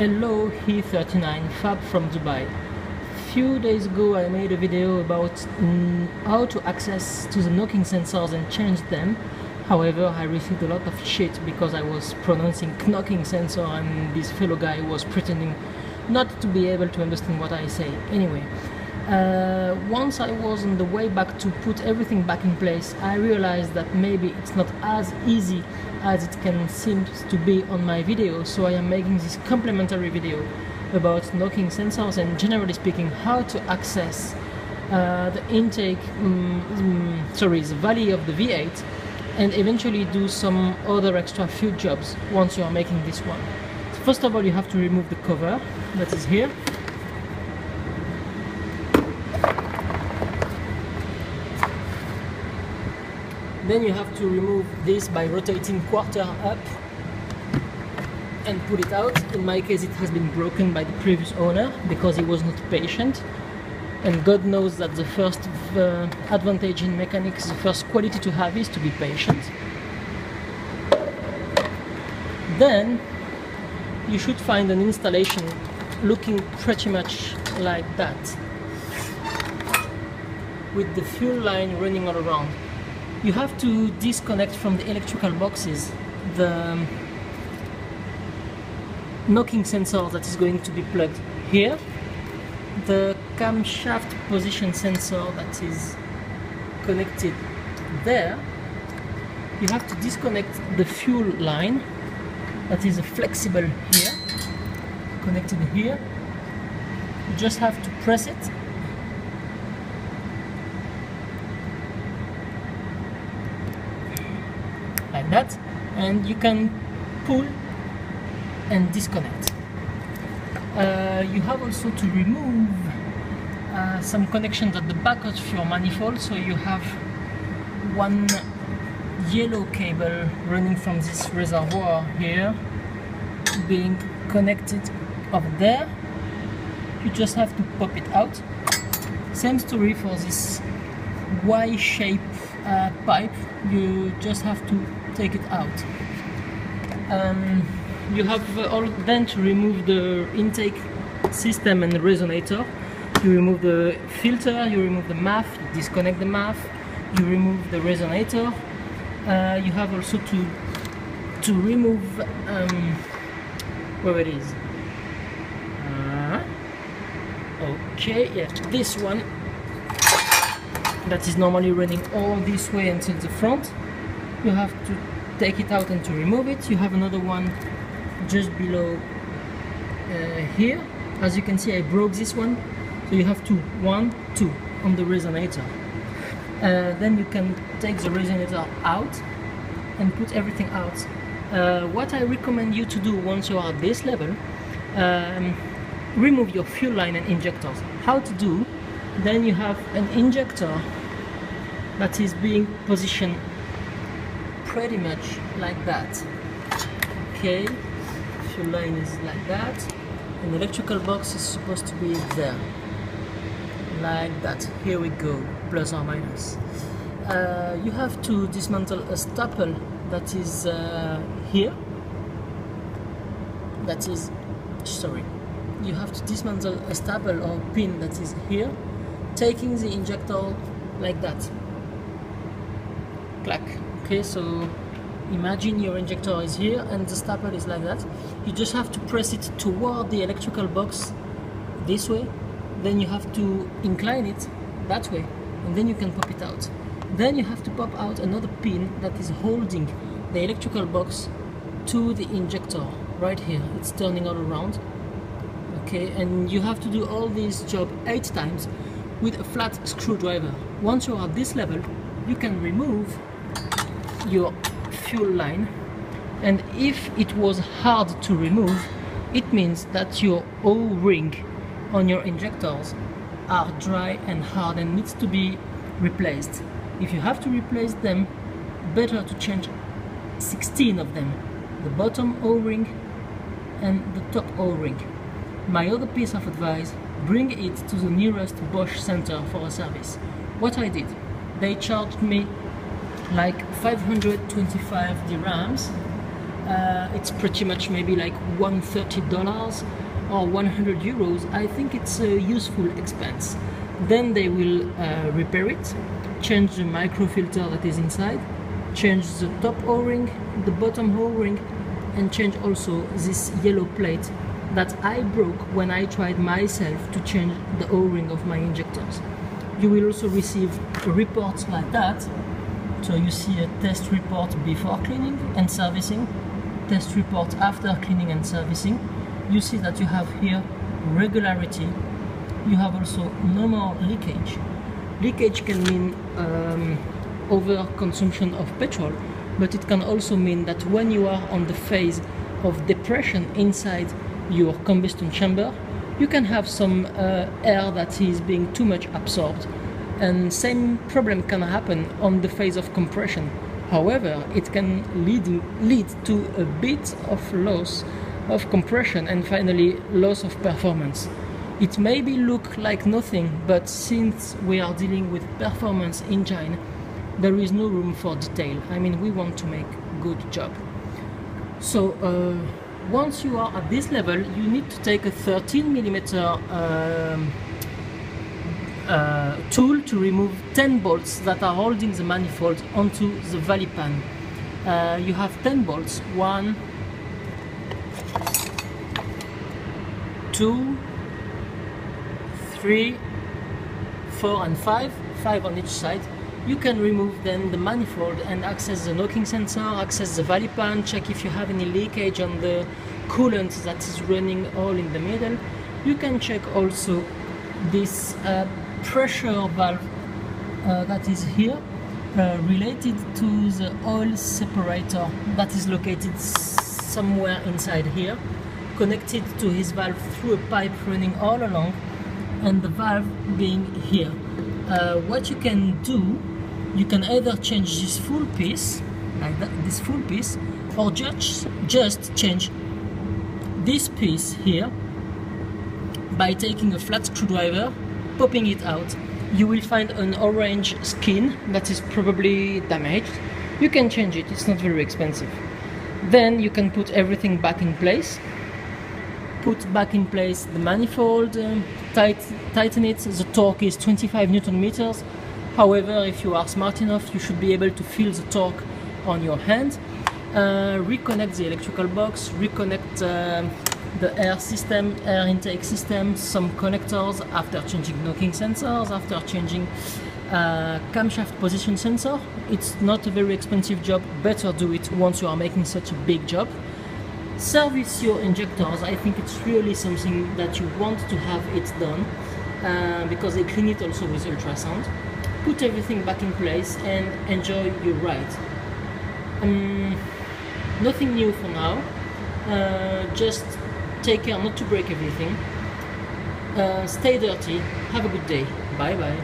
Hello, E39 Fab from Dubai. Few days ago I made a video about how to access to the knocking sensors and change them. However, I received a lot of shit because I was pronouncing knocking sensor and this fellow guy was pretending not to be able to understand what I say. Anyway, once I was on the way back to put everything back in place, I realized that maybe it's not as easy as it can seem to be on my video, so I am making this complementary video about knocking sensors and, generally speaking, how to access the intake, the valley of the V8, and eventually do some other extra few jobs once you are making this one. So first of all, you have to remove the cover that is here. Then you have to remove this by rotating quarter up and pull it out. In my case, it has been broken by the previous owner because he was not patient. And God knows that the first advantage in mechanics, the first quality to have is to be patient. Then you should find an installation looking pretty much like that, with the fuel line running all around. You have to disconnect from the electrical boxes the knocking sensor that is going to be plugged here, the camshaft position sensor that is connected there. You have to disconnect the fuel line that is flexible here, connected here. You just have to press it. Like that, and you can pull and disconnect. You have also to remove some connections at the back of your manifold, so you have one yellow cable running from this reservoir here being connected up there. You just have to pop it out. Same story for this Y-shaped pipe. You just have to take it out. You have then to remove the intake system and the resonator. You remove the filter, you remove the MAF, you disconnect the MAF, you remove the resonator. You have also to remove where it is. Okay, yeah, this one that is normally running all this way until the front. You have to take it out and to remove it. You have another one just below here. As you can see, I broke this one, so you have 1, 2 on the resonator. Then you can take the resonator out and put everything out. What I recommend you to do once you are at this level, remove your fuel line and injectors. How to do? Then you have an injector that is being positioned pretty much like that. Okay, fuel line is like that, and the electrical box is supposed to be there, like that. Here we go, plus or minus. You have to dismantle a staple that is here. That is, sorry. You have to dismantle a staple or pin that is here, taking the injector like that. Clack. Okay, so imagine your injector is here and the staple is like that. You just have to press it toward the electrical box this way. Then you have to incline it that way, and then you can pop it out. Then you have to pop out another pin that is holding the electrical box to the injector right here. It's turning all around. Okay, and you have to do all this job 8 times with a flat screwdriver. Once you are at this level, you can remove your fuel line, and if it was hard to remove, it means that your O-ring on your injectors are dry and hard and needs to be replaced. If you have to replace them, better to change 16 of them, the bottom O-ring and the top O-ring. My other piece of advice, bring it to the nearest Bosch center for a service. What I did, they charged me like 525 dirhams it's pretty much maybe like $130 or 100 euros. I think it's a useful expense. Then they will repair it, change the microfilter that is inside, change the top O-ring, the bottom O-ring, and change also this yellow plate that I broke when I tried myself to change the O-ring of my injectors. You will also receive a report like that. So you see a test report before cleaning and servicing, test report after cleaning and servicing. You see that you have here regularity. You have also no more leakage. Leakage can mean over consumption of petrol, but it can also mean that when you are on the phase of depression inside your combustion chamber, you can have some air that is being too much absorbed, and same problem can happen on the phase of compression. However, it can lead to a bit of loss of compression and finally loss of performance. It maybe look like nothing, but since we are dealing with performance engine, there is no room for detail. I mean, we want to make good job. So once you are at this level, you need to take a 13mm tool to remove 10 bolts that are holding the manifold onto the valley pan. You have 10 bolts, 1, 2, 3, 4 and 5 on each side. You can remove then the manifold and access the knocking sensor, access the valley pan, check if you have any leakage on the coolant that is running all in the middle. You can check also this pressure valve that is here related to the oil separator that is located somewhere inside here, connected to his valve through a pipe running all along, and the valve being here. What you can do, you can either change this full piece, like that, this full piece, or just change this piece here by taking a flat screwdriver, popping it out. You will find an orange skin that is probably damaged. You can change it, it's not very expensive. Then you can put everything back in place. Put back in place the manifold, tighten it. The torque is 25 Newton meters. However, if you are smart enough, you should be able to feel the torque on your hand. Reconnect the electrical box, reconnect the air system, air intake system, some connectors after changing knocking sensors, after changing camshaft position sensor. It's not a very expensive job, better do it once you are making such a big job. Service your injectors. I think it's really something that you want to have it done because they clean it also with ultrasound. Put everything back in place and enjoy your ride. Nothing new for now. Just take care not to break everything. Stay dirty. Have a good day. Bye bye.